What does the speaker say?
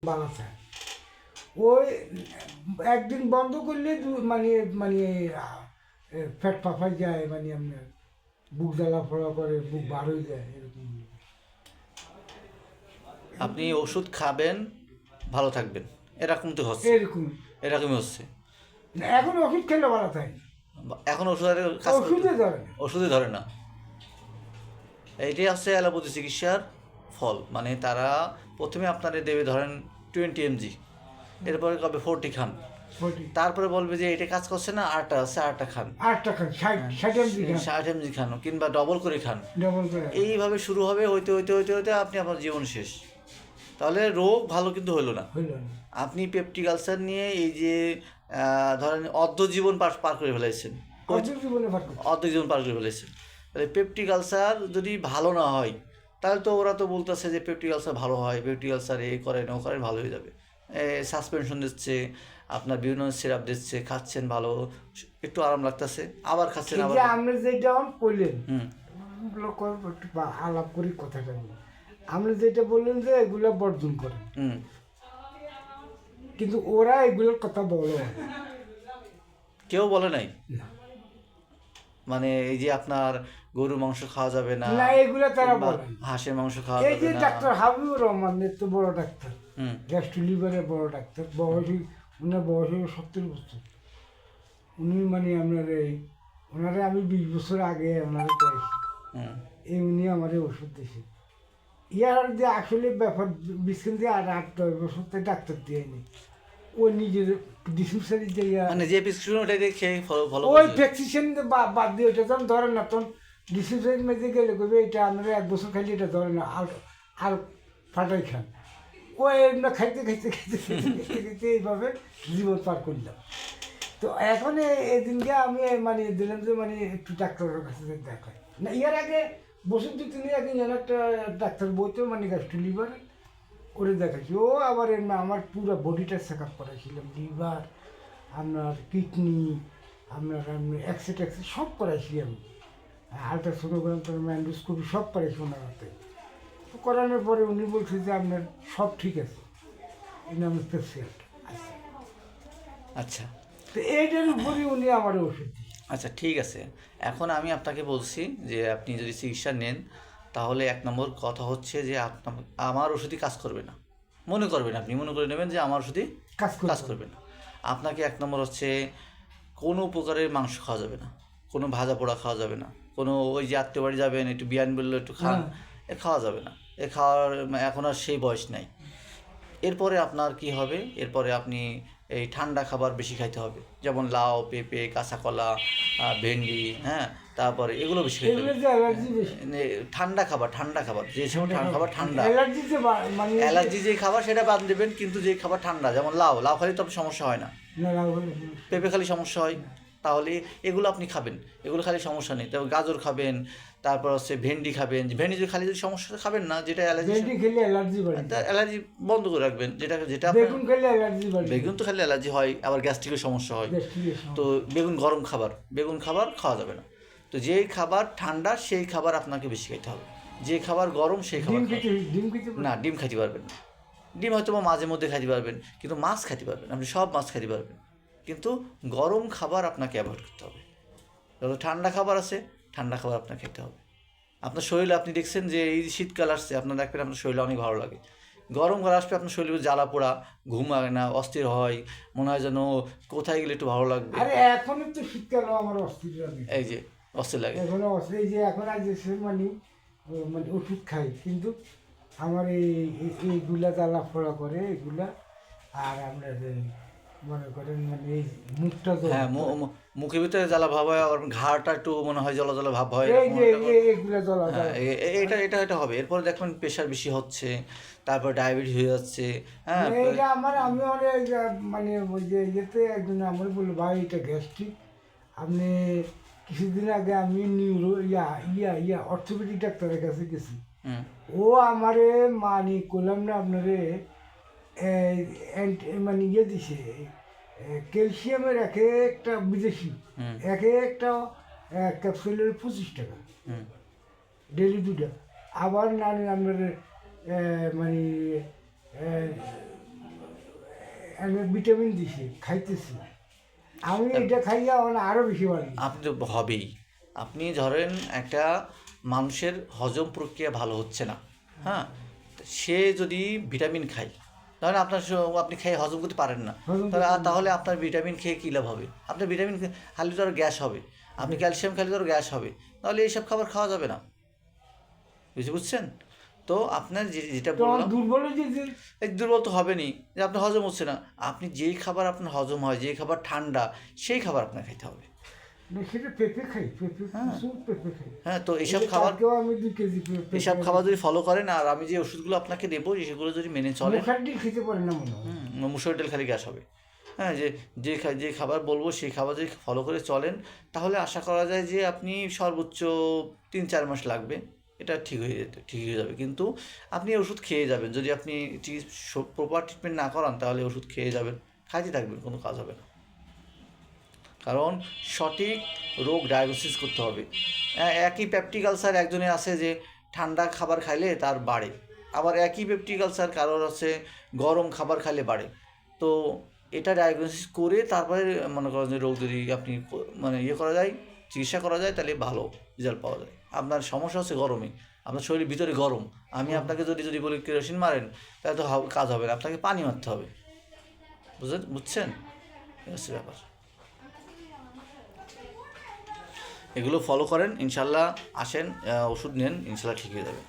বানাতে হয়। ওই একদিন বন্ধ করলে মানে মানে ফ্যাট পাফাই যায়, মানে আপনার বুক জ্বালা ফোড়া করে, বুক বার হয়ে যায় এরকম। আপনি ওষুধ খাবেন, ভালো থাকবেন, এরকম তো হচ্ছে, এরকম এরকমই হচ্ছে। এখন ওষুধ খেলে বাড়াতে হয়, এখন ওষুধের কাজ করতে, ওষুধে ধরে না। ওষুধে ধরে না। এইটাই হচ্ছে অ্যালোপ্যাথি চিকিৎসার ফল। মানে তারা প্রথমে আপনারে দেবে ধরেন 20 mg, এরপরে কবে 40 খান, ফোর্টি তারপরে বলবে যে এটা কাজ করছে না, আটটা আছে, আটটা খান, 8 টাকা 60 এমজি খান, 60 mg খান, কিংবা ডবল করে খান। ডবল করে। এইভাবে শুরু হবে, হইতে হইতে হইতে হইতে আপনি আপনার জীবন শেষ। তাহলে রোগ ভালো কিন্তু হইলো না। হইল না। আপনি পেপটিক আলসার নিয়ে এই যে ধরেন অর্ধ জীবন পার করে ফেলাইছেন, অর্ধ জীবনে ভাগ করছে। অর্ধ জীবন পার করে ফেলেছেন। তাহলে পেপটিক আলসার যদি ভালো না হয়, তাহলে তো ওরা তো বলতেছে যে পেপটিক আলসার ভালো হয়, পেপটিক আলসার এ করেন ও করেন, ভালো হয়ে যাবে। সাসপেনশন দিচ্ছে, আপনার বিভিন্ন সিরাপ দিচ্ছে, খাচ্ছেন ভালো, একটু আরাম লাগতেছে, আবার খাচ্ছেন এই আবার। যে আপনি যেটা করলেন, হুম। একটু আলাপ করি কথাটা বলি। আপনি যেটা বললেন যে এগুলো বর্জন করেন, হুম। কিন্তু ওরা এগুলোর কথা বলে না। কেউ বলে নাই। না, মানে এই যে আপনার গরুর মাংস খাওয়া যাবে না, না, এগুলো তারা কিংবা বলে না। হাঁসের মাংস খাওয়া এই যাবে যে না। ডাক্তার হাবিবুর রহমান, এত বড় ডাক্তার, হুম। গ্যাস্ট্রো লিভারের বড় ডাক্তার, বয়সী, ওনার বয়স হলো 70 বছর। উনি মানে আপনার ওনারে আমি 20 বছর আগে ওনারে পেয়েছি, হুম। উনি আমার ওষুধ দিয়েছে। ইয়ার যে আসলে ব্যাপার, বিস্কিন দিয়ে 8-10 বছর থেকে ডাক্তার দিয়ে নি, ও নিজের ডিসপেন্সারি যে মানে যে প্রেসক্রিপশন ওটা দিয়ে খেয়ে ভালো ওই করছে। প্রেসক্রিপশন বাদ দিয়ে ওটা যখন ধরে না, তখন ডিসপেন্সারি মেঝে গেলে কবে এটা আপনারা 1 বছর খাইলে এটা ধরে না, আর আর ফাটাই খান। ও এমনি খাইতে খাইতে খাইতে খাইতে খাইতে খাইতে এইভাবে জীবন পার করলাম। তো এখন এই দিনকে আমি মানে দিলাম যে মানে একটু ডাক্তারের কাছে দেখাই না। ইয়ার আগে বছর 2-3 আগে যেন একটা ডাক্তার বইতেও মানে গ্যাস্ট্রো লিভার করে দেখাচ্ছি। ও আবার এমনি আমার পুরো বডিটা চেক আপ করাইছিলাম, লিভার, আপনার কিডনি, আপনার এক্সরে সব করাইছি আমি, আলট্রাসোনোগ্রাম, ম্যান্ডোস্কোপি সব করাইছি ওনার হাতে। তো করানোর পরে উনি বলছে যে আপনার সব ঠিক আছে, এটা আমার পেশেন্ট আছে। আচ্ছা। তো এইটার উপরই উনি আমার ওষুধ দিচ্ছে। আচ্ছা, ঠিক আছে। এখন আমি আপনাকে বলছি যে আপনি যদি চিকিৎসা নেন, তাহলে 1 নম্বর কথা হচ্ছে যে আমার ওষুধই কাজ করবে না। মনে করবেন, আপনি মনে করে নেবেন যে আমার ওষুধই কাজ কাজ করতে করবে না। আপনাকে 1 নম্বর হচ্ছে কোনো প্রকারের মাংস খাওয়া যাবে না, কোনো ভাজা পোড়া খাওয়া যাবে না, কোনো ওই যে আত্মীয় বাড়ি যাবেন একটু বিরিয়ানি বললো একটু খান, এ খাওয়া যাবে না। এ খাওয়ার এখন আর সেই বয়স নাই। এরপরে আপনার কি হবে, এরপরে আপনি এই ঠান্ডা খাবার বেশি খাইতে হবে, যেমন লাউ, পেঁপে, কাঁচা কলা, ভেন্ডি, হ্যাঁ, তারপরে এগুলো বেশি খাইতে এগুলো হবে। যে অ্যালার্জি বেশি, ঠান্ডা খাবার, ঠান্ডা খাবার, যে সব খাবার ঠান্ডা, অ্যালার্জি যে মানে অ্যালার্জি যে খাবার সেটা বাদ দেবেন, কিন্তু যে খাবার ঠান্ডা, যেমন লাউ, লাউ খালি তো আপনার সমস্যা হয় না, না, না, পেঁপে খালি সমস্যা হয়। তাহলে এগুলো আপনি খাবেন, এগুলো খালি সমস্যা নেই। তারপর গাজর খাবেন, তারপর হচ্ছে ভেন্ডি খাবেন। ভেন্ডি যদি খালি যদি সমস্যা খাবেন না, যেটা অ্যালার্জি, ভেন্ডি খেলে অ্যালার্জি বাড়ে, অ্যালার্জি বন্ধ করে রাখবেন। যেটা যেটা আপনার, বেগুন খেলে অ্যালার্জি বাড়ে, বেগুন তো খেলে অ্যালার্জি হয়, আবার গ্যাস্ট্রিকের সমস্যা হয়। তো বেগুন গরম খাবার, বেগুন খাবার খাওয়া যাবে না। তো যে খাবার ঠান্ডা সেই খাবার আপনাকে বেশি খেতে হবে, যে খাবার গরম সেই খাবার ডিম খাবেন। খেতে, ডিম খেতে না, ডিম খাইতে পারবেন না। ডিম হয়তো বা মাঝে মধ্যে খাইতে পারবেন, কিন্তু মাছ খাইতে পারবেন, আপনি সব মাছ খাইতে পারবেন, কিন্তু গরম খাবার আপনাকে অ্যাভয়েড করতে হবে। যত ঠান্ডা খাবার আছে, ঠান্ডা খাবার আপনাকে খেতে হবে। আপনার শরীরে আপনি দেখছেন যে এই শীতকাল আসছে, আপনার দেখবেন আপনার শরীরে অনেক ভালো লাগে। গরমকাল আসবে আপনার শরীরে জ্বালা পোড়া, ঘুম আসে না, অস্থির হয়, মনে হয় যেন কোথায় গেলে একটু ভালো লাগবে। আরে এখনই তো শীতকাল, আমার অস্থির লাগে, এই যে অস্থির লাগে। এখনো অস্থির। এই যে এখন আজ মানে মানে ওষুধ খাই, কিন্তু আমার এইগুলা জ্বালা ফোড়া করে এগুলা, আর আপনার মনে করেন মানে এই মুখটা তো, হ্যাঁ, মুখের ভিতরে জ্বালা ভাব হয়, আর ঘাড়টা একটু মনে হয় জ্বালা জ্বালা ভাব হয়, এই এরকম যে একটা। এগুলা জ্বালা হ্যাঁ, এটা এটা এটা হবে। এরপরে দেখবেন প্রেশার বেশি হচ্ছে, তারপর ডায়াবেটিস হয়ে যাচ্ছে। হ্যাঁ, মানে এইটা আমার, আমি অনেক মানে ওই যে ইয়েতে একজন আমার বললো, ভাই এটা গ্যাস্ট্রিক। আপনি কিছুদিন আগে আমি নিউরো ইয়া ইয়া ইয়া অর্থোপেডিক ডাক্তারের কাছে গেছি। হুম, ও আমারে মানে করলাম না আপনারে মানে ইয়ে দিছে, ক্যালসিয়ামের এক একটা বিদেশি, হুম, এক একটা ক্যাপসুলের 25 টাকা, হুম, ডেলি 2টা। আবার না আপনার মানে এনে ভিটামিন দিছে খাইতেছি আমি এটা খাইয়া মানে আরো বেশি বাড়ি আপনি তো হবেই। আপনি ধরেন একটা মানুষের হজম প্রক্রিয়া ভালো হচ্ছে না, হ্যাঁ, সে যদি ভিটামিন খায়, ধরেন আপনার আপনি খেয়ে হজম করতে পারেন না, হজম তাহলে করতে তাহলে আপনার ভিটামিন খেয়ে কী লাভ হবে? আপনার ভিটামিন খালি তো আর গ্যাস হবে, আপনি ক্যালসিয়াম খেলে তো আর গ্যাস হবে, তাহলে এইসব খাবার খাওয়া যাবে না। বুঝছেন? তো আপনার যেটা তো আমার বললাম, দুর্বল হয়ে যে এই দুর্বল তো হবেনই, যে আপনার হজম হচ্ছে না। আপনি যেই খাবার আপনার হজম হয়, যেই খাবার ঠান্ডা, সেই খাবার আপনার খেতে হবে। সেটা পেঁপে খাই পেঁপে হ্যাঁ। প্রচুর পেঁপে খাই হ্যাঁ, তো এইসব এই যে খাবার, কালকেও আমি 2 কেজি পেঁপে এইসব খাবার যদি ফলো করেন, আর আমি যে ওষুধগুলো আপনাকে দেবো সেগুলো যদি মেনে চলেন, মুখার ডিম খেতে পারে না মনে হয় মুসুর ডাল খালি গ্যাস হবে। হ্যাঁ, যে খাবার বলবো সেই খাবার যদি ফলো করে চলেন, তাহলে আশা করা যায় যে আপনি সর্বোচ্চ 3-4 মাস লাগবে, এটা ঠিক হয়ে যাবে। কিন্তু আপনি ওষুধ খেয়ে যাবেন, যদি আপনি প্রপার ট্রিটমেন্ট না করান তাহলে ওষুধ খেয়ে যাবেন, খাইতে থাকবেন, কোনো কাজ হবে না। কারণ সঠিক রোগ ডায়াগনোসিস করতে হবে। একই পেপটিক আলসার একজনের আছে যে ঠান্ডা খাবার খাইলে তার বাড়ে, আবার একই পেপটিক আলসার কারোর আছে গরম খাবার খাইলে বাড়ে। তো এটা ডায়াগনোসিস করে তারপরে মনে করেন যে রোগ যদি আপনি মানে করা যায়, চিকিৎসা করা যায়, তাহলে ভালো রেজাল্ট পাওয়া যায়। আপনার সমস্যা হচ্ছে গরমে, আপনার শরীরের ভিতরে গরম, আমি আপনাকে যদি বলি কেরোসিন মারেন, তাহলে তো কাজ হবে না, আপনাকে পানি মারতে হবে। বুঝছেন? এই হচ্ছে ব্যাপার। এগুলো ফলো করেন, ইনশাল্লাহ আসেন, ওষুধ নেন, ইনশাল্লাহ ঠিক হয়ে যাবে।